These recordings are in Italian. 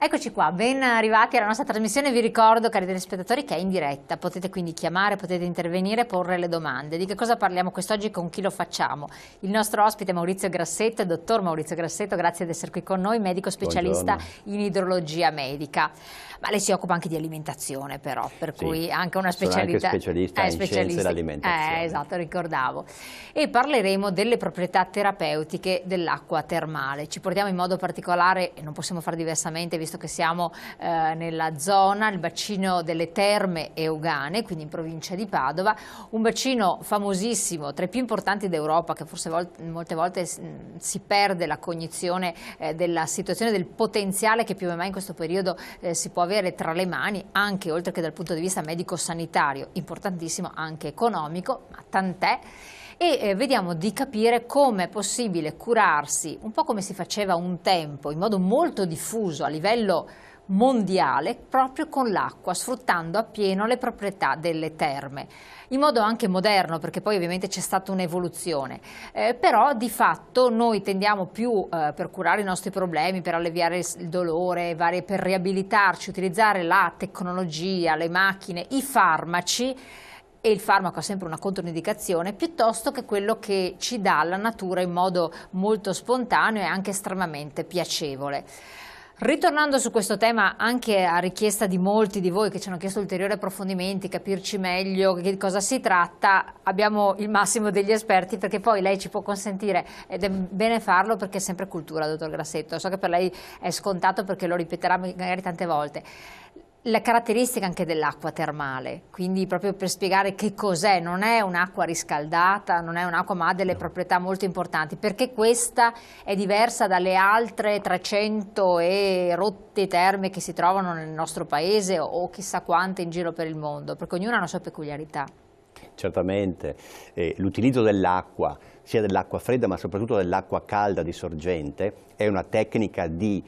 Eccoci qua, ben arrivati alla nostra trasmissione. Vi ricordo, cari telespettatori, che è in diretta, potete quindi chiamare, potete intervenire, porre le domande. Di che cosa parliamo quest'oggi e con chi lo facciamo? Il nostro ospite è Maurizio Grassetto, il dottor Maurizio Grassetto, grazie di essere qui con noi, medico specialista in idrologia medica. Ma lei si occupa anche di alimentazione però, per cui anche una specialità. Sono anche specialista in scienze dell'alimentazione. Esatto, ricordavo. E parleremo delle proprietà terapeutiche dell'acqua termale. Ci portiamo in modo particolare, e non possiamo fare diversamente visto che siamo nella zona, il bacino delle Terme Euganee, quindi in provincia di Padova, un bacino famosissimo, tra i più importanti d'Europa, che forse molte volte si perde la cognizione della situazione, del potenziale che più o meno in questo periodo si può avere tra le mani, anche oltre che dal punto di vista medico-sanitario, importantissimo anche economico, ma tant'è. E vediamo di capire come è possibile curarsi, un po' come si faceva un tempo, in modo molto diffuso a livello mondiale, proprio con l'acqua, sfruttando appieno le proprietà delle terme, in modo anche moderno, perché poi ovviamente c'è stata un'evoluzione, però di fatto noi tendiamo più per curare i nostri problemi, per alleviare il dolore, per riabilitarci, utilizzare la tecnologia, le macchine, i farmaci, e il farmaco ha sempre una controindicazione, piuttosto che quello che ci dà la natura in modo molto spontaneo e anche estremamente piacevole. Ritornando su questo tema, anche a richiesta di molti di voi che ci hanno chiesto ulteriori approfondimenti, capirci meglio di cosa si tratta, abbiamo il massimo degli esperti, perché poi lei ci può consentire, ed è bene farlo perché è sempre cultura, dottor Grassetto, so che per lei è scontato perché lo ripeterà magari tante volte. La caratteristica anche dell'acqua termale, quindi proprio per spiegare che cos'è, non è un'acqua riscaldata, non è un'acqua ma ha delle proprietà molto importanti, perché questa è diversa dalle altre 300 e rotte terme che si trovano nel nostro paese o chissà quante in giro per il mondo, perché ognuna ha una sua peculiarità. Certamente, l'utilizzo dell'acqua, sia dell'acqua fredda ma soprattutto dell'acqua calda di sorgente, è una tecnica di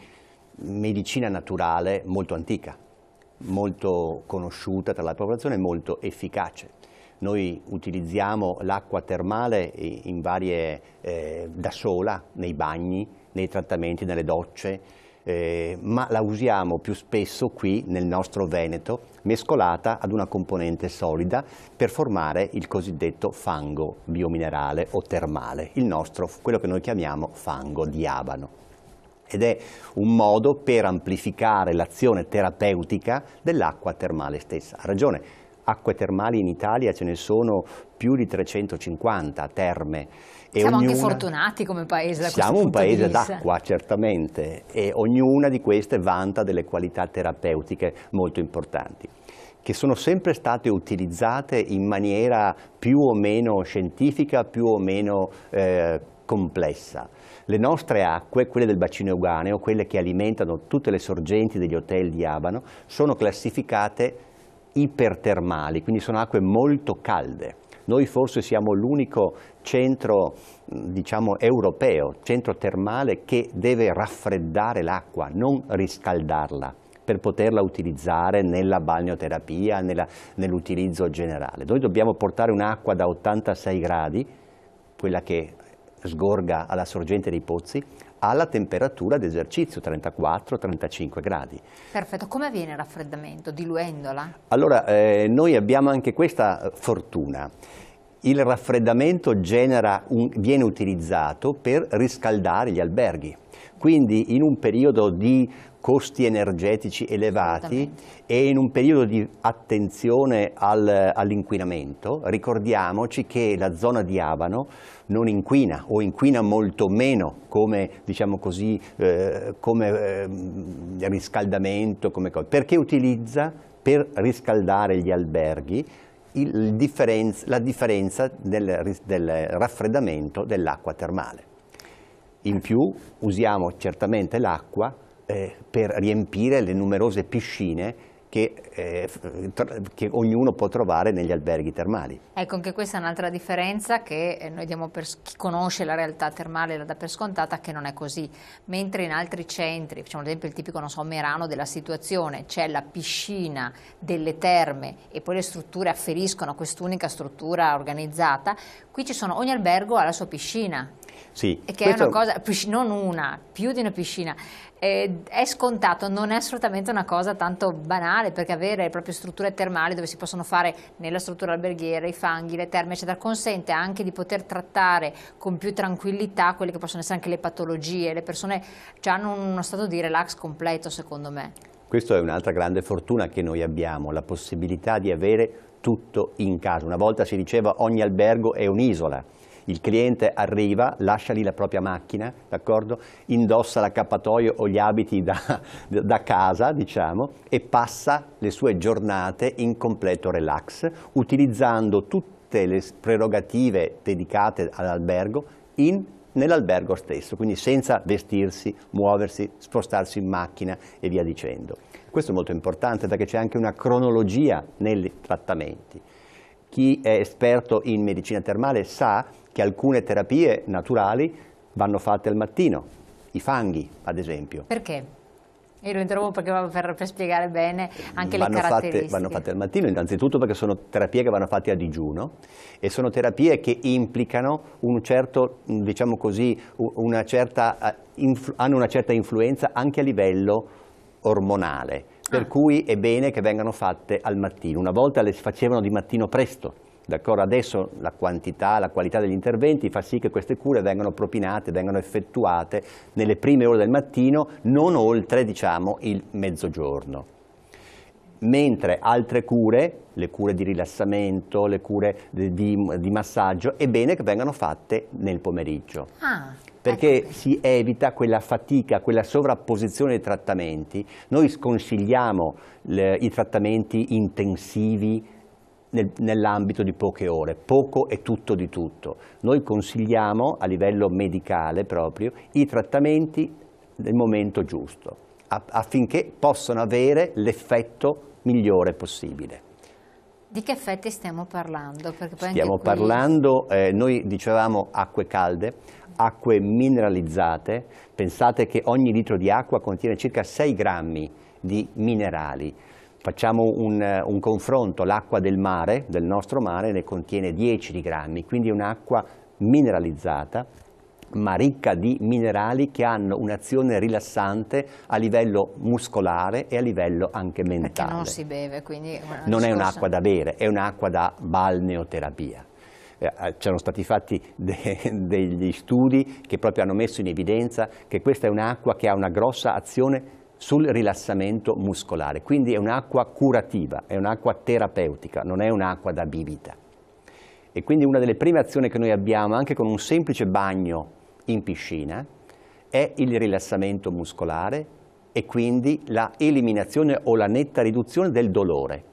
medicina naturale molto antica, molto conosciuta tra la popolazione e molto efficace. Noi utilizziamo l'acqua termale in varie, da sola, nei bagni, nei trattamenti, nelle docce, ma la usiamo più spesso qui nel nostro Veneto, mescolata ad una componente solida per formare il cosiddetto fango biominerale o termale, quello che noi chiamiamo fango di Abano. Ed è un modo per amplificare l'azione terapeutica dell'acqua termale stessa. Ha ragione, acque termali in Italia ce ne sono più di 350 terme. Siamo anche fortunati come paese da questo Siamo un punto di paese vista. d'acqua, certamente, e ognuna di queste vanta delle qualità terapeutiche molto importanti, che sono sempre state utilizzate in maniera più o meno scientifica, più o meno complessa. Le nostre acque, quelle del bacino euganeo, quelle che alimentano tutte le sorgenti degli hotel di Abano, sono classificate ipertermali, quindi sono acque molto calde. Noi forse siamo l'unico centro, diciamo, europeo, centro termale che deve raffreddare l'acqua, non riscaldarla, per poterla utilizzare nella balneoterapia, nell'utilizzo generale. Noi dobbiamo portare un'acqua da 86 gradi, quella che sgorga alla sorgente dei pozzi, alla temperatura d'esercizio, 34-35 gradi. Perfetto, come avviene il raffreddamento? Diluendola? Allora, noi abbiamo anche questa fortuna. Il raffreddamento viene utilizzato per riscaldare gli alberghi. Quindi in un periodo di costi energetici elevati e in un periodo di attenzione all'inquinamento, ricordiamoci che la zona di Abano non inquina o inquina molto meno come, diciamo così, riscaldamento, perché utilizza per riscaldare gli alberghi la differenza del raffreddamento dell'acqa termale. In più usiamo certamente l'acqua per riempire le numerose piscine che ognuno può trovare negli alberghi termali. Ecco, anche questa è un'altra differenza che noi diamo per chi conosce la realtà termale, la dà per scontata, che non è così. Mentre in altri centri, facciamo ad esempio il tipico, non so, Merano della situazione, c'è la piscina delle terme e poi le strutture afferiscono a quest'unica struttura organizzata, qui ogni albergo ha la sua piscina. Sì, e che è una cosa, non una, più di una piscina. È scontato, non è assolutamente una cosa tanto banale, perché avere proprio strutture termali dove si possono fare nella struttura alberghiera i fanghi, le terme eccetera, consente anche di poter trattare con più tranquillità quelle che possono essere anche le patologie. Le persone hanno uno stato di relax completo, secondo me. Questa è un'altra grande fortuna che noi abbiamo, la possibilità di avere tutto in casa. Una volta si diceva ogni albergo è un'isola. Il cliente arriva, lascia lì la propria macchina, d'accordo? Indossa l'accappatoio o gli abiti da casa, diciamo, e passa le sue giornate in completo relax, utilizzando tutte le prerogative dedicate all'albergo nell'albergo stesso, quindi senza vestirsi, muoversi, spostarsi in macchina e via dicendo. Questo è molto importante perché c'è anche una cronologia nei trattamenti. Chi è esperto in medicina termale sa che alcune terapie naturali vanno fatte al mattino, i fanghi ad esempio. Perché? Io lo interrompo per spiegare bene anche le caratteristiche. Vanno fatte al mattino innanzitutto perché sono terapie che vanno fatte a digiuno e sono terapie che implicano un certo, diciamo così, hanno una certa influenza anche a livello ormonale, per cui è bene che vengano fatte al mattino. Una volta le si facevano di mattino presto. Adesso la quantità, la qualità degli interventi fa sì che queste cure vengano propinate, vengano effettuate nelle prime ore del mattino, non oltre diciamo, il mezzogiorno. Mentre altre cure, le cure di rilassamento, le cure di massaggio, è bene che vengano fatte nel pomeriggio. Perché si evita quella fatica, quella sovrapposizione dei trattamenti. Noi sconsigliamo i trattamenti intensivi nell'ambito di poche ore, poco è tutto di tutto. Noi consigliamo a livello medicale proprio i trattamenti nel momento giusto, affinché possano avere l'effetto migliore possibile. Di che effetti stiamo parlando? Perché poi stiamo parlando, noi dicevamo acque calde, acque mineralizzate, pensate che ogni litro di acqua contiene circa 6 grammi di minerali. Facciamo un confronto, l'acqua del mare, del nostro mare, ne contiene 10 grammi, quindi è un'acqua mineralizzata, ma ricca di minerali che hanno un'azione rilassante a livello muscolare e a livello anche mentale. Perché non si beve, quindi... Non è un'acqua da bere, è un'acqua da balneoterapia. C'erano stati fatti degli studi che proprio hanno messo in evidenza che questa è un'acqua che ha una grossa azione sul rilassamento muscolare, quindi è un'acqua curativa, è un'acqua terapeutica, non è un'acqua da bibita. E quindi una delle prime azioni che noi abbiamo, anche con un semplice bagno in piscina, è il rilassamento muscolare e quindi la eliminazione o la netta riduzione del dolore.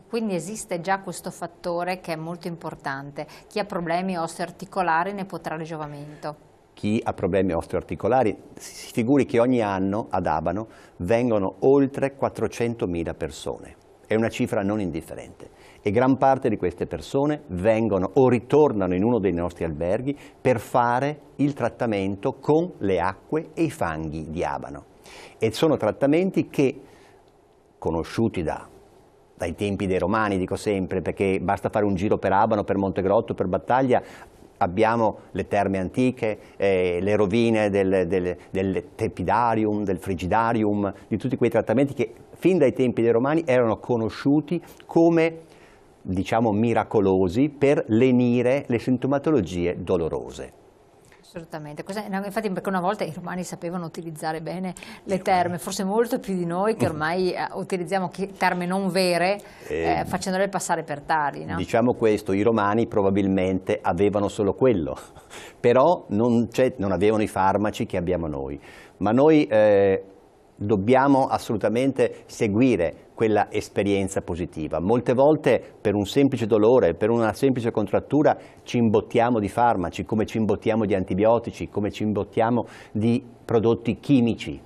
Quindi esiste già questo fattore che è molto importante. Chi ha problemi osteoarticolari ne può trarre giovamento. Chi ha problemi osteoarticolari, si figuri che ogni anno ad Abano vengono oltre 400.000 persone. È una cifra non indifferente e gran parte di queste persone vengono o ritornano in uno dei nostri alberghi per fare il trattamento con le acque e i fanghi di Abano. E sono trattamenti che, conosciuti dai tempi dei Romani, dico sempre, perché basta fare un giro per Abano, per Montegrotto, per Battaglia, abbiamo le terme antiche, le rovine del tepidarium, del frigidarium, di tutti quei trattamenti che fin dai tempi dei Romani erano conosciuti come, diciamo, miracolosi per lenire le sintomatologie dolorose. Assolutamente, infatti perché una volta i romani sapevano utilizzare bene le terme, forse molto più di noi che ormai utilizziamo terme non vere facendole passare per tali. No? Diciamo questo, i romani probabilmente avevano solo quello, però non avevano i farmaci che abbiamo noi, ma noi dobbiamo assolutamente seguire quella esperienza positiva. Molte volte per un semplice dolore, per una semplice contrattura ci imbottiamo di farmaci, come ci imbottiamo di antibiotici, come ci imbottiamo di prodotti chimici.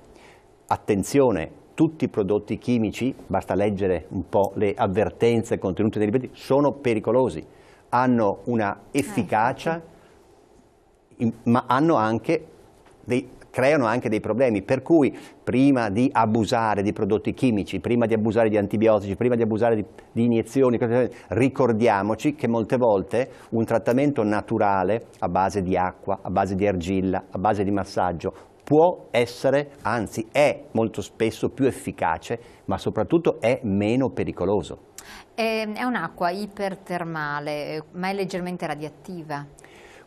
Attenzione, tutti i prodotti chimici, basta leggere un po' le avvertenze contenute nei libretti, sono pericolosi, hanno una efficacia, ma hanno anche creano anche dei problemi, per cui prima di abusare di prodotti chimici, prima di abusare di antibiotici, prima di abusare di iniezioni, ricordiamoci che molte volte un trattamento naturale a base di acqua, a base di argilla, a base di massaggio può essere, anzi è molto spesso più efficace, ma soprattutto è meno pericoloso. È un'acqua ipertermale, ma è leggermente radioattiva.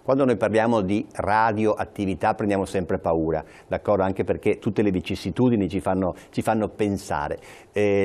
Quando noi parliamo di radioattività prendiamo sempre paura, d'accordo? Anche perché tutte le vicissitudini ci fanno pensare.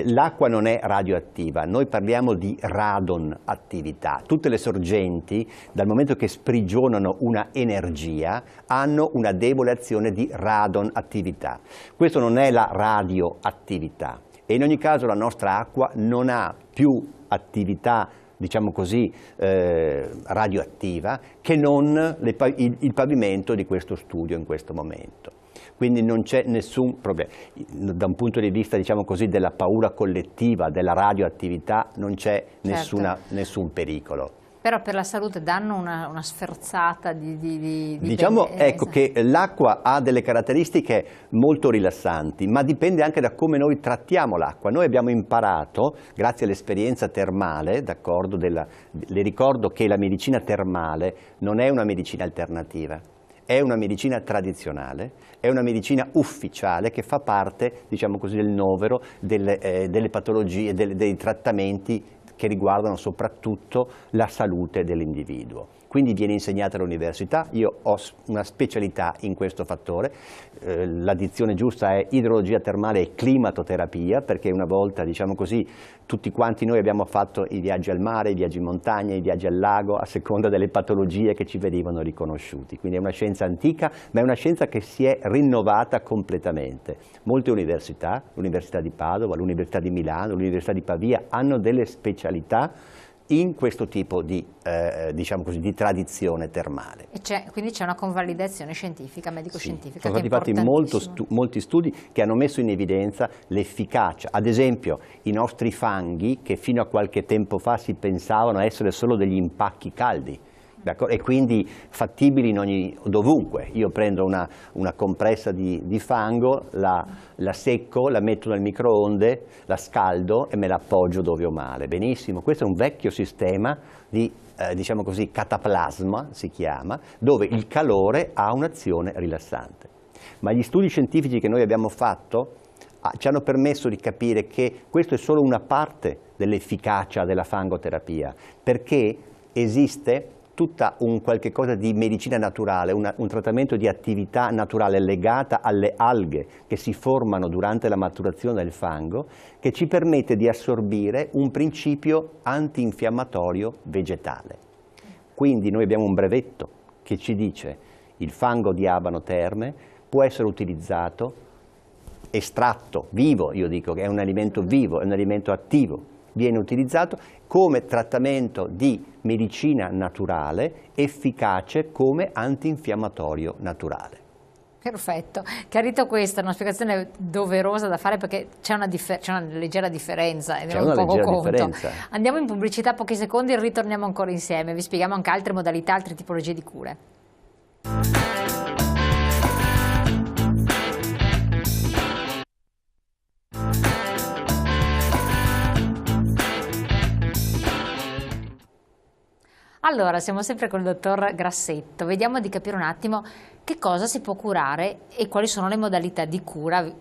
L'acqua non è radioattiva, noi parliamo di radonattività. Tutte le sorgenti, dal momento che sprigionano una energia, hanno una debole azione di radonattività. Questo non è la radioattività e in ogni caso la nostra acqua non ha più attività, diciamo così, radioattiva, che non il pavimento di questo studio in questo momento. Quindi non c'è nessun problema. Da un punto di vista, diciamo così, della paura collettiva, della radioattività, non c'è nessun pericolo. Però per la salute danno una sferzata di diciamo ecco che l'acqua ha delle caratteristiche molto rilassanti, ma dipende anche da come noi trattiamo l'acqua. Noi abbiamo imparato, grazie all'esperienza termale, d'accordo, le ricordo che la medicina termale non è una medicina alternativa, è una medicina tradizionale, è una medicina ufficiale che fa parte, diciamo così, del novero delle patologie, dei trattamenti che riguardano soprattutto la salute dell'individuo. Quindi viene insegnata all'università, io ho una specialità in questo fattore, la dizione giusta è idrologia termale e climatoterapia, perché una volta, diciamo così, tutti quanti noi abbiamo fatto i viaggi al mare, i viaggi in montagna, i viaggi al lago, a seconda delle patologie che ci venivano riconosciuti. Quindi è una scienza antica, ma è una scienza che si è rinnovata completamente. Molte università, l'Università di Padova, l'Università di Milano, l'Università di Pavia, hanno delle specialità in questo tipo di, diciamo così, di tradizione termale. Quindi c'è una convalidazione scientifica, medico-scientifica. Sono stati fatti molti studi che hanno messo in evidenza l'efficacia. Ad esempio i nostri fanghi, che fino a qualche tempo fa si pensavano essere solo degli impacchi caldi, e quindi fattibili dovunque. Io prendo una compressa di fango, la secco, la metto nel microonde, la scaldo e me la appoggio dove ho male. Benissimo, questo è un vecchio sistema di, diciamo così, cataplasma, si chiama, dove il calore ha un'azione rilassante. Ma gli studi scientifici che noi abbiamo fatto ci hanno permesso di capire che questo è solo una parte dell'efficacia della fangoterapia, perché esiste tutta un qualche cosa di medicina naturale, un trattamento di attività naturale legata alle alghe che si formano durante la maturazione del fango, che ci permette di assorbire un principio antinfiammatorio vegetale. Quindi noi abbiamo un brevetto che ci dice il fango di Abano Terme può essere utilizzato, estratto vivo, io dico che è un alimento vivo, è un alimento attivo, viene utilizzato come trattamento di medicina naturale efficace come antinfiammatorio naturale. Perfetto, chiarito questo, è una spiegazione doverosa da fare perché c'è una leggera differenza. C'è una leggera differenza. Andiamo in pubblicità pochi secondi e ritorniamo ancora insieme, vi spieghiamo anche altre modalità, altre tipologie di cure. Allora, siamo sempre con il dottor Grassetto, vediamo di capire un attimo che cosa si può curare e quali sono le modalità di cura,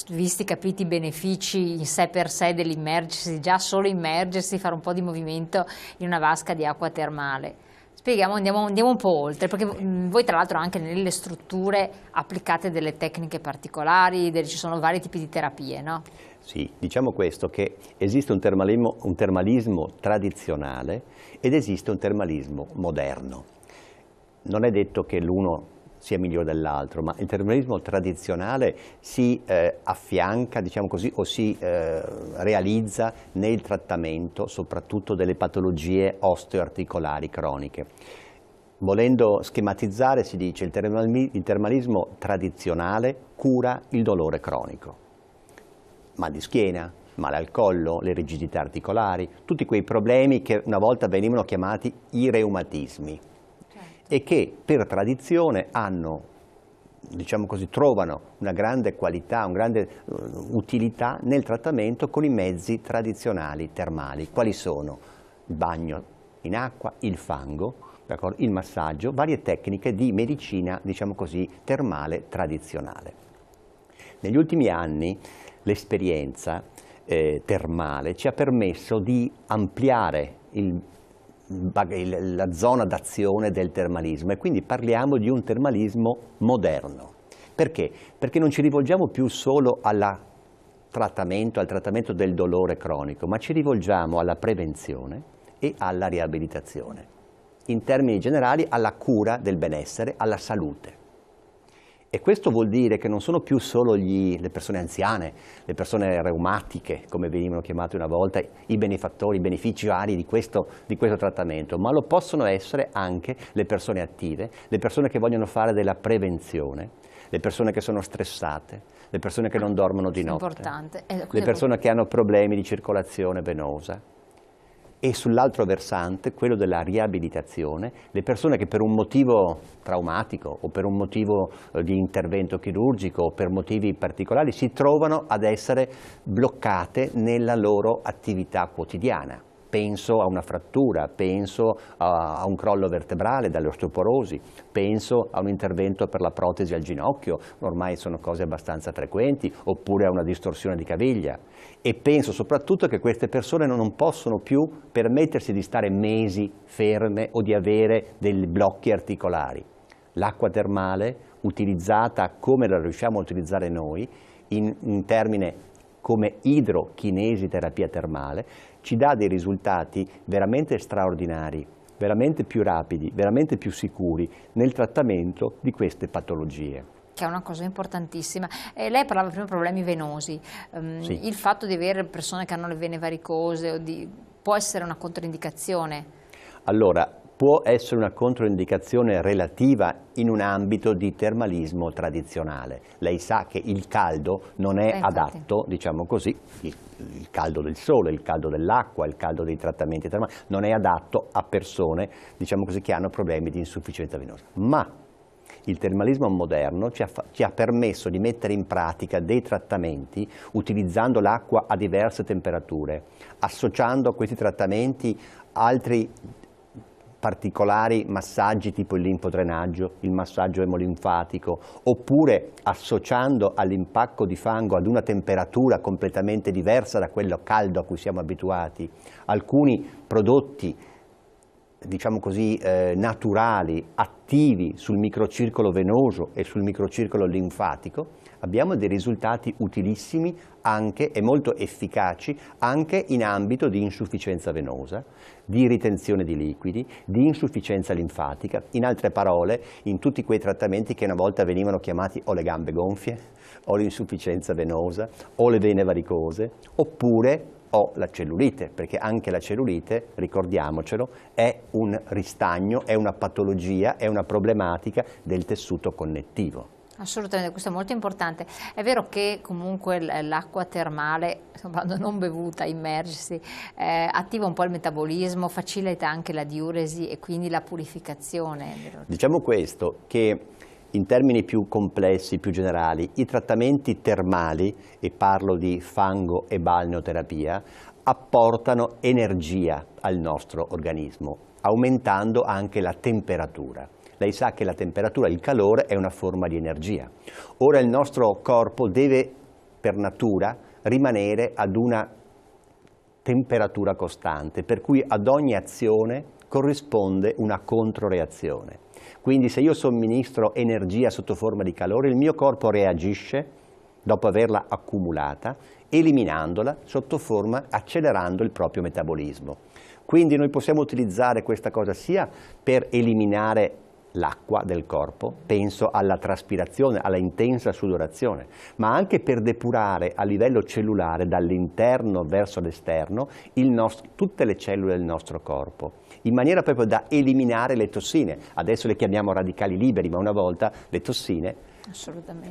visti capiti i benefici in sé per sé dell'immergersi, già solo immergersi, fare un po' di movimento in una vasca di acqua termale. Spieghiamo, andiamo un po' oltre, perché voi tra l'altro anche nelle strutture applicate delle tecniche particolari, ci sono vari tipi di terapie, no? Sì, diciamo questo, che esiste un termalismo tradizionale ed esiste un termalismo moderno. Non è detto che l'uno sia migliore dell'altro, ma il termalismo tradizionale si affianca, diciamo così, o si realizza nel trattamento soprattutto delle patologie osteoarticolari croniche. Volendo schematizzare si dice il termalismo tradizionale cura il dolore cronico. Mal di schiena, male al collo, le rigidità articolari, tutti quei problemi che una volta venivano chiamati i reumatismi e che per tradizione hanno diciamo così, trovano una grande qualità, una grande utilità nel trattamento con i mezzi tradizionali termali. Quali sono? Il bagno in acqua, il fango, il massaggio, varie tecniche di medicina, diciamo così, termale tradizionale. Negli ultimi anni l'esperienza termale ci ha permesso di ampliare la zona d'azione del termalismo, e quindi parliamo di un termalismo moderno. Perché? Perché non ci rivolgiamo più solo al trattamento del dolore cronico, ma ci rivolgiamo alla prevenzione e alla riabilitazione. In termini generali, alla cura del benessere, alla salute. E questo vuol dire che non sono più solo le persone anziane, le persone reumatiche, come venivano chiamate una volta, i benefattori, i beneficiari di questo trattamento, ma lo possono essere anche le persone attive, le persone che vogliono fare della prevenzione, le persone che sono stressate, le persone che non dormono di notte, le persone che hanno problemi di circolazione venosa. E sull'altro versante, quello della riabilitazione, le persone che per un motivo traumatico o per un motivo di intervento chirurgico o per motivi particolari si trovano ad essere bloccate nella loro attività quotidiana. Penso a una frattura, penso a un crollo vertebrale dalle osteoporosi, penso a un intervento per la protesi al ginocchio, ormai sono cose abbastanza frequenti, oppure a una distorsione di caviglia. E penso soprattutto che queste persone non possono più permettersi di stare mesi ferme o di avere dei blocchi articolari. L'acqua termale, utilizzata come la riusciamo a utilizzare noi, in termine come idrochinesiterapia termale, ci dà dei risultati veramente straordinari, veramente più rapidi, veramente più sicuri nel trattamento di queste patologie. Che è una cosa importantissima. Lei parlava prima di problemi venosi. Sì. Il fatto di avere persone che hanno le vene varicose può essere una controindicazione? Allora, può essere una controindicazione relativa in un ambito di termalismo tradizionale. Lei sa che il caldo non è adatto, diciamo così, il caldo del sole, il caldo dell'acqua, il caldo dei trattamenti termali, non è adatto a persone, diciamo così, che hanno problemi di insufficienza venosa. Ma il termalismo moderno ci ha permesso di mettere in pratica dei trattamenti utilizzando l'acqua a diverse temperature, associando a questi trattamenti altri particolari massaggi tipo il linfodrenaggio, il massaggio emolinfatico, oppure associando all'impacco di fango ad una temperatura completamente diversa da quello caldo a cui siamo abituati, alcuni prodotti, diciamo così, naturali, attivi sul microcircolo venoso e sul microcircolo linfatico, abbiamo dei risultati utilissimi anche e molto efficaci anche in ambito di insufficienza venosa, di ritenzione di liquidi, di insufficienza linfatica, in altre parole, in tutti quei trattamenti che una volta venivano chiamati o le gambe gonfie, o l'insufficienza venosa, o le vene varicose, oppure o la cellulite, perché anche la cellulite, ricordiamocelo, è un ristagno, è una patologia, è una problematica del tessuto connettivo. Assolutamente, questo è molto importante. È vero che comunque l'acqua termale, quando non bevuta, immergersi, attiva un po' il metabolismo, facilita anche la diuresi e quindi la purificazione. Diciamo questo, che in termini più complessi, più generali, i trattamenti termali, e parlo di fango e balneoterapia, apportano energia al nostro organismo, aumentando anche la temperatura. Lei sa che la temperatura, il calore, è una forma di energia. Ora il nostro corpo deve, per natura, rimanere ad una temperatura costante, per cui ad ogni azione corrisponde una controreazione. Quindi se io somministro energia sotto forma di calore, il mio corpo reagisce, dopo averla accumulata, eliminandola sotto forma, accelerando il proprio metabolismo. Quindi noi possiamo utilizzare questa cosa sia per eliminare l'acqua del corpo, penso alla traspirazione, alla intensa sudorazione, ma anche per depurare a livello cellulare dall'interno verso l'esterno tutte le cellule del nostro corpo, in maniera proprio da eliminare le tossine. Adesso le chiamiamo radicali liberi, ma una volta le tossine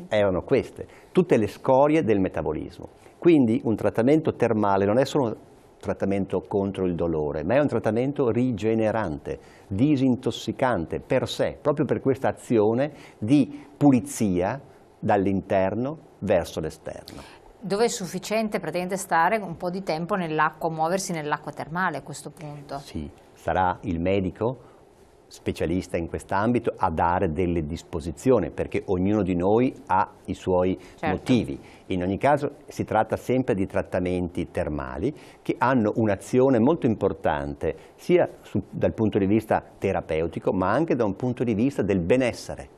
erano queste, tutte le scorie del metabolismo. Quindi un trattamento termale non è solo trattamento contro il dolore, ma è un trattamento rigenerante, disintossicante per sé, proprio per questa azione di pulizia dall'interno verso l'esterno. Dove è sufficiente praticamente stare un po' di tempo nell'acqua, muoversi nell'acqua termale a questo punto? Sì, sarà il medico specialista in quest'ambito a dare delle disposizioni, perché ognuno di noi ha i suoi motivi. In ogni caso si tratta sempre di trattamenti termali che hanno un'azione molto importante sia dal punto di vista terapeutico ma anche da un punto di vista del benessere.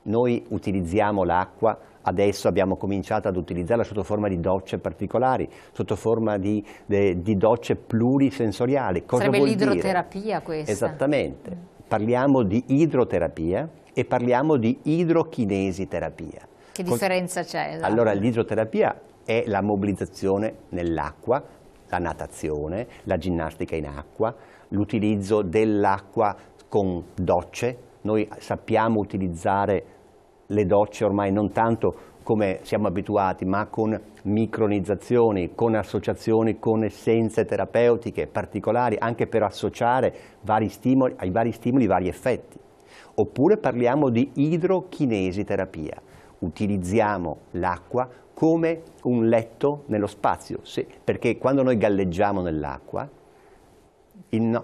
Noi utilizziamo l'acqua, adesso abbiamo cominciato ad utilizzarla sotto forma di docce particolari, sotto forma di docce plurisensoriali. Cosa Sarebbe vuol l'idroterapia dire? questa? Esattamente. Parliamo di idroterapia e parliamo di idrochinesiterapia. Che differenza c'è? Esatto. Allora, l'idroterapia è la mobilizzazione nell'acqua, la natazione, la ginnastica in acqua, l'utilizzo dell'acqua con docce. Noi sappiamo utilizzare le docce ormai non tanto come siamo abituati, ma con micronizzazioni, con associazioni con essenze terapeutiche particolari, anche per associare ai vari stimoli vari effetti. Oppure parliamo di idrochinesiterapia. Utilizziamo l'acqua come un letto nello spazio, perché quando noi galleggiamo nell'acqua, il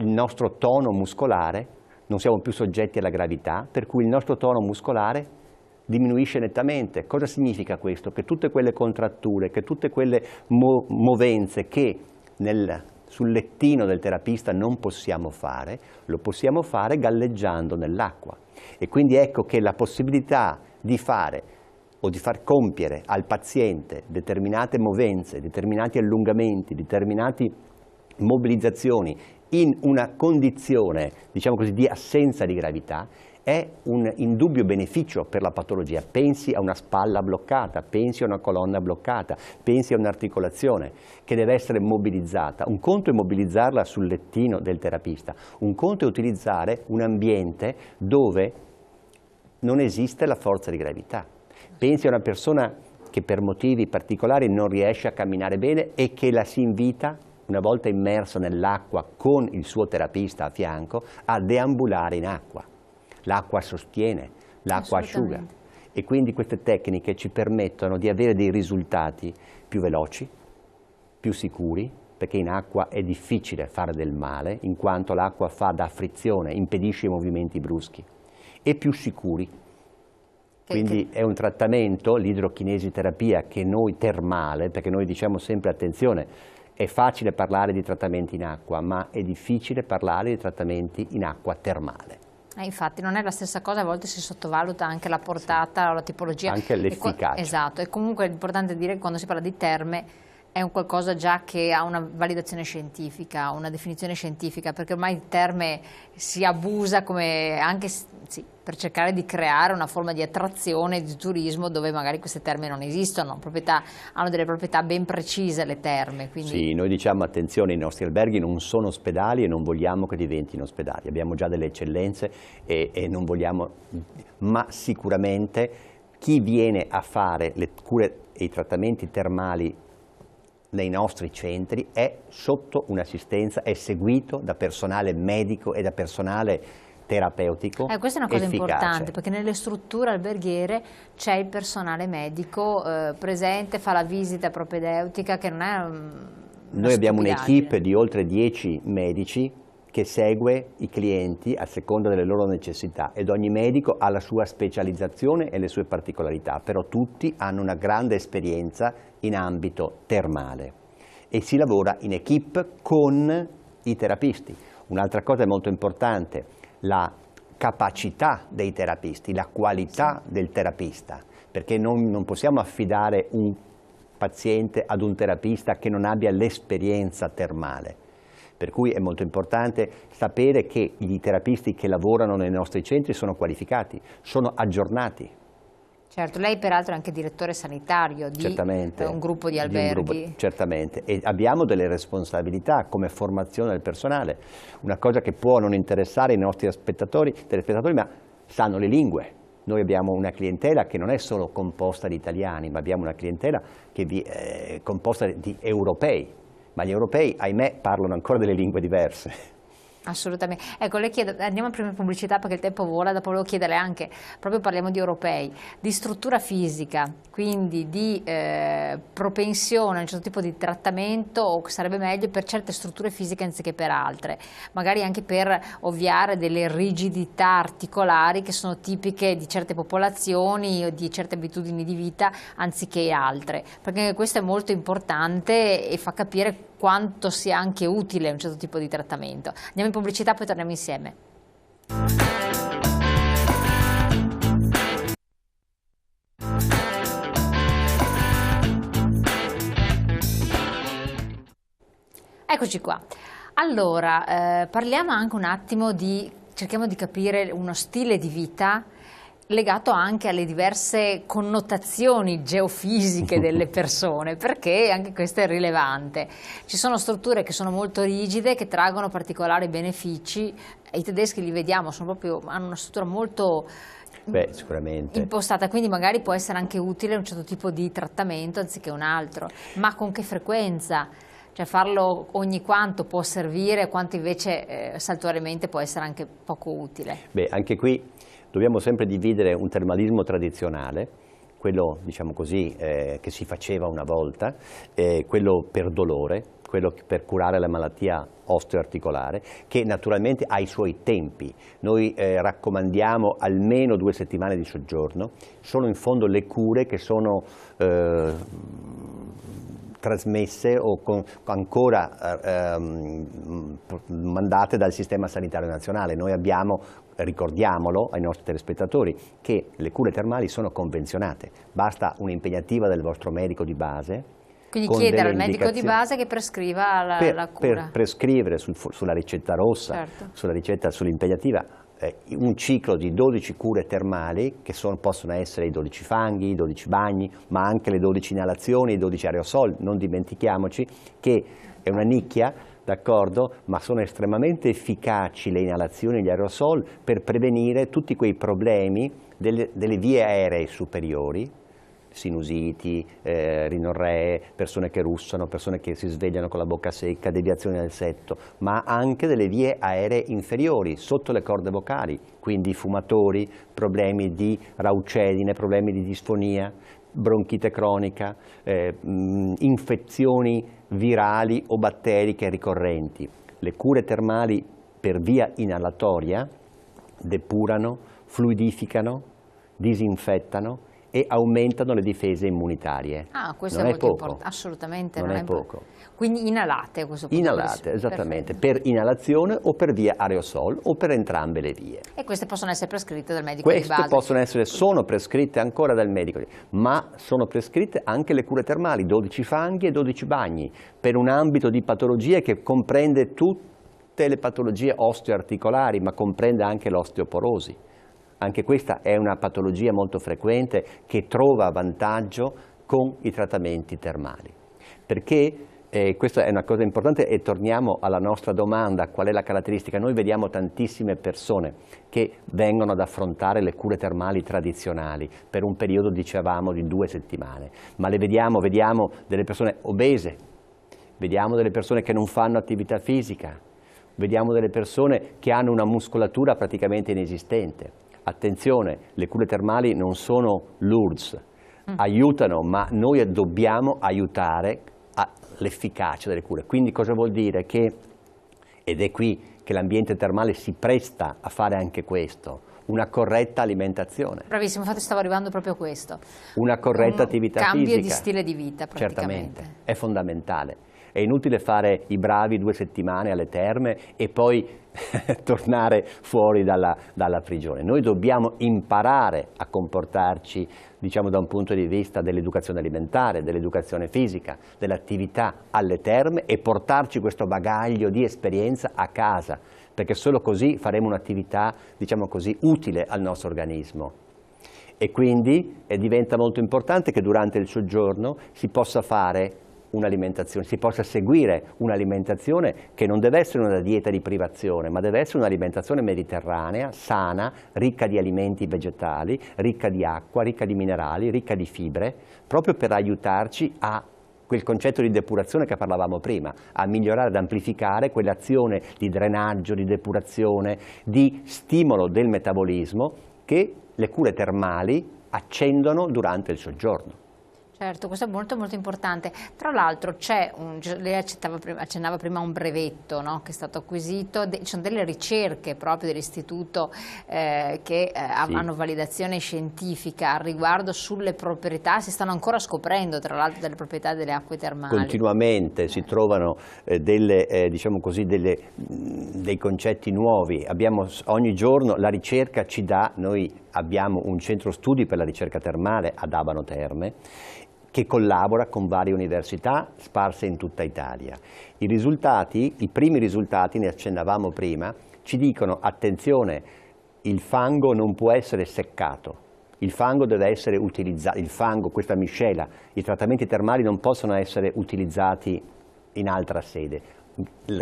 nostro tono muscolare, non siamo più soggetti alla gravità, per cui il nostro tono muscolare diminuisce nettamente. Cosa significa questo? Che tutte quelle contratture, che tutte quelle movenze che sul lettino del terapista non possiamo fare, lo possiamo fare galleggiando nell'acqua. E quindi ecco che la possibilità di fare o di far compiere al paziente determinate movenze, determinati allungamenti, determinate mobilizzazioni in una condizione, diciamo così, di assenza di gravità, è un indubbio beneficio per la patologia. Pensi a una spalla bloccata, pensi a una colonna bloccata, pensi a un'articolazione che deve essere mobilizzata. Un conto è mobilizzarla sul lettino del terapista, un conto è utilizzare un ambiente dove non esiste la forza di gravità. Pensi a una persona che per motivi particolari non riesce a camminare bene e che la si invita, una volta immerso nell'acqua con il suo terapista a fianco, a deambulare in acqua. L'acqua sostiene, l'acqua asciuga e quindi queste tecniche ci permettono di avere dei risultati più veloci, più sicuri, perché in acqua è difficile fare del male, in quanto l'acqua fa da frizione, impedisce i movimenti bruschi, e più sicuri. Quindi è un trattamento, l'idrochinesiterapia, che noi termale, perché noi diciamo sempre attenzione, è facile parlare di trattamenti in acqua, ma è difficile parlare di trattamenti in acqua termale. Infatti non è la stessa cosa, a volte si sottovaluta anche la portata o la tipologia. Anche l'efficacia. Esatto, e comunque è importante dire che quando si parla di terme è un qualcosa già che ha una validazione scientifica, una definizione scientifica, perché ormai il terme si abusa come anche per cercare di creare una forma di attrazione, di turismo dove magari queste terme non esistono, hanno delle proprietà ben precise le terme. Quindi... Sì, noi diciamo attenzione, i nostri alberghi non sono ospedali e non vogliamo che diventino ospedali, abbiamo già delle eccellenze e non vogliamo, ma sicuramente chi viene a fare le cure e i trattamenti termali nei nostri centri è sotto un'assistenza, è seguito da personale medico e da personale terapeutico. Questa è una cosa efficace. Importante, perché nelle strutture alberghiere c'è il personale medico presente, fa la visita propedeutica, che non è Noi abbiamo un'equipe di oltre 10 medici che segue i clienti a seconda delle loro necessità, ed ogni medico ha la sua specializzazione e le sue particolarità, però tutti hanno una grande esperienza in ambito termale e si lavora in equipe con i terapisti. Un'altra cosa molto importante, la capacità dei terapisti, la qualità del terapista, perché non possiamo affidare un paziente ad un terapista che non abbia l'esperienza termale. Per cui è molto importante sapere che i terapisti che lavorano nei nostri centri sono qualificati, sono aggiornati. Certo, lei peraltro è anche direttore sanitario di un gruppo di alberghi. Certamente, e abbiamo delle responsabilità come formazione del personale, una cosa che può non interessare i nostri telespettatori, ma sanno le lingue. Noi abbiamo una clientela che non è solo composta di italiani, ma abbiamo una clientela che è composta di europei, ma gli europei, ahimè, parlano ancora delle lingue diverse. Assolutamente. Ecco, le chiedo, andiamo a prima pubblicità perché il tempo vola, dopo volevo chiederle anche, proprio parliamo di europei, di struttura fisica, quindi di propensione a un certo tipo di trattamento, o sarebbe meglio per certe strutture fisiche anziché per altre, magari anche per ovviare delle rigidità articolari che sono tipiche di certe popolazioni o di certe abitudini di vita anziché altre, perché questo è molto importante e fa capire quanto sia anche utile un certo tipo di trattamento. Andiamo in pubblicità, poi torniamo insieme. Eccoci qua. Allora, parliamo anche un attimo cerchiamo di capire uno stile di vita legato anche alle diverse connotazioni geofisiche delle persone, perché anche questo è rilevante. Ci sono strutture che sono molto rigide, che traggono particolari benefici, i tedeschi li vediamo, hanno una struttura molto sicuramente impostata, quindi magari può essere anche utile un certo tipo di trattamento anziché un altro, ma con che frequenza? Cioè farlo ogni quanto può servire, quanto invece saltuariamente può essere anche poco utile? Anche qui dobbiamo sempre dividere un termalismo tradizionale, quello diciamo così che si faceva una volta, quello per dolore, quello per curare la malattia osteoarticolare, che naturalmente ha i suoi tempi. Noi raccomandiamo almeno 2 settimane di soggiorno, sono in fondo le cure che sono trasmesse o ancora mandate dal Sistema Sanitario Nazionale. Noi abbiamo, ricordiamolo ai nostri telespettatori, che le cure termali sono convenzionate, basta un'impegnativa del vostro medico di base. Quindi chiedere al medico di base che prescriva la cura. Per prescrivere sulla ricetta rossa, certo, sulla ricetta, sull'impegnativa, un ciclo di 12 cure termali che possono essere i 12 fanghi, i 12 bagni, ma anche le 12 inalazioni, i 12 aerosol. Non dimentichiamoci che è una nicchia, d'accordo, ma sono estremamente efficaci le inalazioni e gli aerosol per prevenire tutti quei problemi delle vie aeree superiori, sinusiti, rinorree, persone che russano, persone che si svegliano con la bocca secca, deviazioni del setto, ma anche delle vie aeree inferiori, sotto le corde vocali, quindi fumatori, problemi di raucedine, problemi di disfonia, bronchite cronica, infezioni virali o batteriche ricorrenti. Le cure termali per via inalatoria depurano, fluidificano, disinfettano e aumentano le difese immunitarie. Questo non è molto importante, assolutamente non è poco. Quindi inalate a questo punto. Inalate, esattamente, per inalazione o per via aerosol o per entrambe le vie. E queste possono essere prescritte dal medico di base? Queste sono prescritte ancora dal medico, ma sono prescritte anche le cure termali, 12 fanghi e 12 bagni, per un ambito di patologie che comprende tutte le patologie osteoarticolari, ma comprende anche l'osteoporosi. Anche questa è una patologia molto frequente che trova vantaggio con i trattamenti termali. Perché, questa è una cosa importante e torniamo alla nostra domanda, qual è la caratteristica? Noi vediamo tantissime persone che vengono ad affrontare le cure termali tradizionali per un periodo, dicevamo, di 2 settimane, ma vediamo delle persone obese, vediamo delle persone che non fanno attività fisica, vediamo delle persone che hanno una muscolatura praticamente inesistente. Attenzione, le cure termali non sono l'URSS, aiutano, ma noi dobbiamo aiutare l'efficacia delle cure. Quindi cosa vuol dire? Ed è qui che l'ambiente termale si presta a fare anche questo, una corretta alimentazione. Bravissimo, infatti stavo arrivando proprio a questo. Una corretta attività fisica. Cambio di stile di vita praticamente. Certamente, è fondamentale. È inutile fare i bravi 2 settimane alle terme e poi tornare fuori dalla prigione. Noi dobbiamo imparare a comportarci, diciamo, da un punto di vista dell'educazione alimentare, dell'educazione fisica, dell'attività alle terme e portarci questo bagaglio di esperienza a casa, perché solo così faremo un'attività, diciamo così, utile al nostro organismo. E quindi diventa molto importante che durante il soggiorno si possa fare un'alimentazione, si possa seguire un'alimentazione che non deve essere una dieta di privazione, ma deve essere un'alimentazione mediterranea, sana, ricca di alimenti vegetali, ricca di acqua, ricca di minerali, ricca di fibre, proprio per aiutarci a quel concetto di depurazione che parlavamo prima, a migliorare, ad amplificare quell'azione di drenaggio, di depurazione, di stimolo del metabolismo che le cure termali accendono durante il soggiorno. Certo, questo è molto molto importante. Tra l'altro lei accennava prima a un brevetto, no, che è stato acquisito, ci sono delle ricerche proprio dell'istituto che hanno validazione scientifica al riguardo sulle proprietà, si stanno ancora scoprendo tra l'altro delle proprietà delle acque termali. Continuamente si trovano diciamo così, dei concetti nuovi, ogni giorno la ricerca ci dà, noi abbiamo un centro studi per la ricerca termale ad Abano Terme, che collabora con varie università sparse in tutta Italia. I primi risultati, ne accennavamo prima, ci dicono attenzione, il fango non può essere seccato, il fango deve essere utilizzato, questa miscela, i trattamenti termali non possono essere utilizzati in altra sede.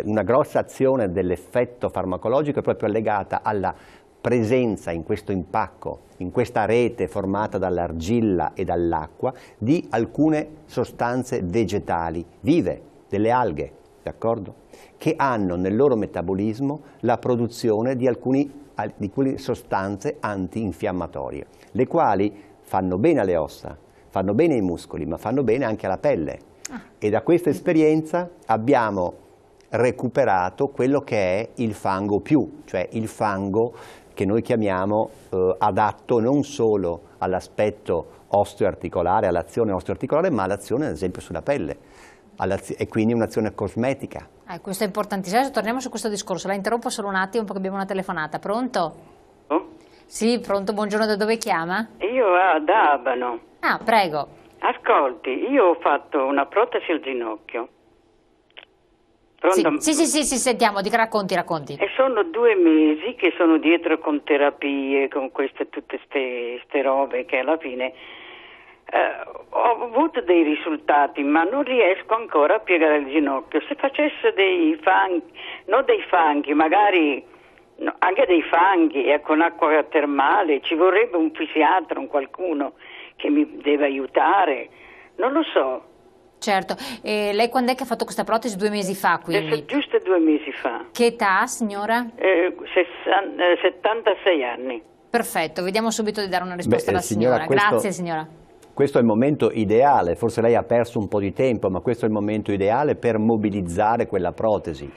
Una grossa azione dell'effetto farmacologico è proprio legata alla presenza in questo impacco, in questa rete formata dall'argilla e dall'acqua, di alcune sostanze vegetali vive, delle alghe, d'accordo? Che hanno nel loro metabolismo la produzione di quelle sostanze antinfiammatorie, le quali fanno bene alle ossa, fanno bene ai muscoli, ma fanno bene anche alla pelle. E da questa esperienza abbiamo recuperato quello che è il fango più, cioè il fango che noi chiamiamo adatto non solo all'aspetto osteoarticolare, all'azione osteoarticolare, ma all'azione ad esempio sulla pelle, e quindi un'azione cosmetica. Questo è importantissimo. Adesso torniamo su questo discorso, la interrompo solo un attimo perché abbiamo una telefonata. Pronto? Oh? Sì, pronto, buongiorno, da dove chiama? Io ad Abano. Ah, prego. Ascolti, io ho fatto una protesi al ginocchio. Sì, sentiamo, racconti. E sono 2 mesi che sono dietro con terapie, con tutte ste robe che alla fine ho avuto dei risultati, ma non riesco ancora a piegare il ginocchio. Se facesse dei fanghi, magari anche dei fanghi con acqua termale, ci vorrebbe un fisiatra, qualcuno che mi deve aiutare, non lo so. Certo, e lei quando è che ha fatto questa protesi? 2 mesi fa, quindi? Adesso giusto 2 mesi fa. Che età ha, signora? 76 anni. Perfetto, vediamo subito di dare una risposta alla signora. Grazie signora. Questo è il momento ideale, forse lei ha perso un po' di tempo, ma questo è il momento ideale per mobilizzare quella protesi.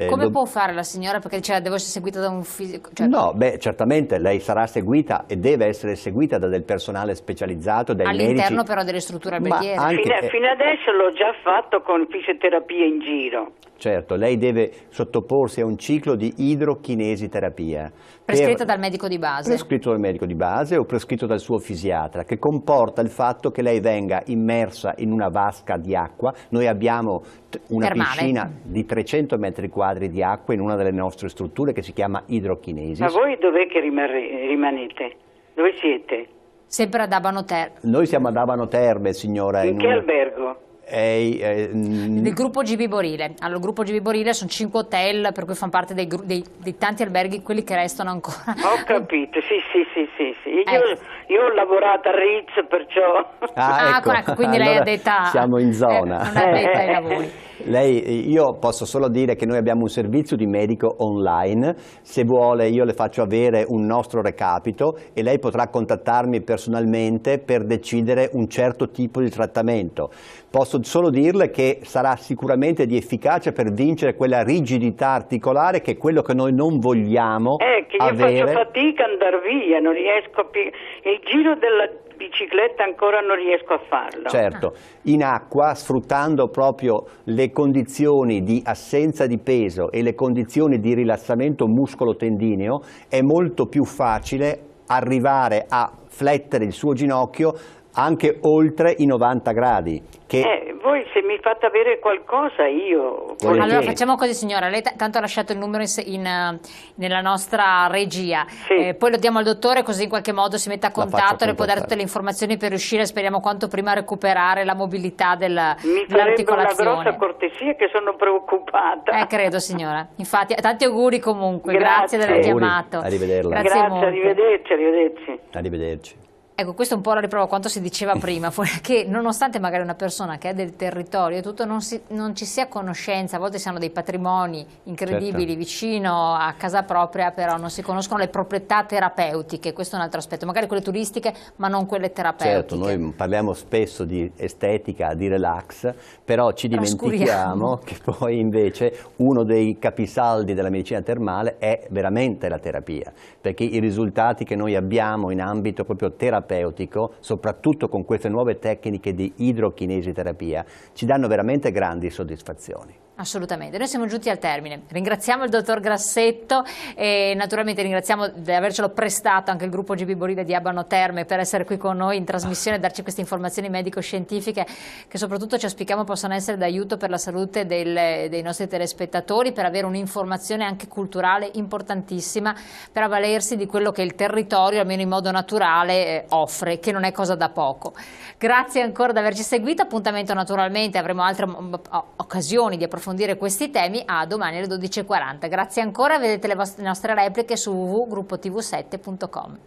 Come può fare la signora? Perché deve essere seguita da un fisico? No, certamente lei sarà seguita e deve essere seguita da del personale specializzato, dai medici. All'interno però delle strutture alberghiere. Fino adesso l'ho già fatto con fisioterapia in giro. Certo, lei deve sottoporsi a un ciclo di idrochinesiterapia. Prescritto dal medico di base? Prescritto dal medico di base o prescritto dal suo fisiatra, che comporta il fatto che lei venga immersa in una vasca di acqua. Noi abbiamo una piscina di 300 metri quadri di acqua in una delle nostre strutture che si chiama idrochinesis. Ma voi dov'è che rimanete? Dove siete? Sempre ad Abano Terme. Noi siamo ad Abano Terme, signora. In che albergo? Del gruppo GB Borile. Allora, il gruppo GB Borile sono 5 hotel, per cui fanno parte dei tanti alberghi, quelli che restano ancora. Ho capito, sì. Io ho lavorato a Ritz, perciò... Ecco, quindi lei allora è addetta... Siamo in zona. Non è addetta ai lavori. Io posso solo dire che noi abbiamo un servizio di medico online, se vuole io le faccio avere un nostro recapito e lei potrà contattarmi personalmente per decidere un certo tipo di trattamento. Posso solo dirle che sarà sicuramente di efficacia per vincere quella rigidità articolare che è quello che noi non vogliamo che io avere. Faccio fatica ad andare via, non riesco il giro della bicicletta ancora non riesco a farlo. Certo, in acqua, sfruttando proprio le condizioni di assenza di peso e le condizioni di rilassamento muscolo-tendineo, è molto più facile arrivare a flettere il suo ginocchio anche oltre i 90 gradi. Voi se mi fate avere qualcosa io... Allora facciamo così signora, lei tanto ha lasciato il numero nella nostra regia, sì. Poi lo diamo al dottore così in qualche modo si mette a contatto e le può dare tutte le informazioni per riuscire, speriamo quanto prima, a recuperare la mobilità dell'articolazione. Mi farebbe una grossa cortesia che sono preoccupata. Credo signora, infatti tanti auguri comunque, grazie di aver chiamato. Arrivederla. Grazie, arrivederci. Arrivederci. Ecco, questo è un po' la riprova quanto si diceva prima, che nonostante magari una persona che ha del territorio e tutto, non ci sia conoscenza, a volte si hanno dei patrimoni incredibili, certo, vicino a casa propria, però non si conoscono le proprietà terapeutiche, questo è un altro aspetto, magari quelle turistiche ma non quelle terapeutiche. Certo, noi parliamo spesso di estetica, di relax, però ci dimentichiamo che poi invece uno dei capisaldi della medicina termale è veramente la terapia, perché i risultati che noi abbiamo in ambito proprio terapeutico, soprattutto con queste nuove tecniche di idrochinesiterapia, ci danno veramente grandi soddisfazioni. Assolutamente, noi siamo giunti al termine. Ringraziamo il dottor Grassetto e naturalmente ringraziamo di avercelo prestato anche il gruppo GB Bolide di Abano Terme per essere qui con noi in trasmissione e darci queste informazioni medico-scientifiche che soprattutto ci auspichiamo possano essere d'aiuto per la salute dei nostri telespettatori, per avere un'informazione anche culturale importantissima, per avvalersi di quello che il territorio, almeno in modo naturale, offre, che non è cosa da poco. Grazie ancora di averci seguito, appuntamento naturalmente, avremo altre occasioni di approfondire questi temi. A domani alle 12:40. Grazie ancora, vedete le nostre repliche su www.gruppotv7.com.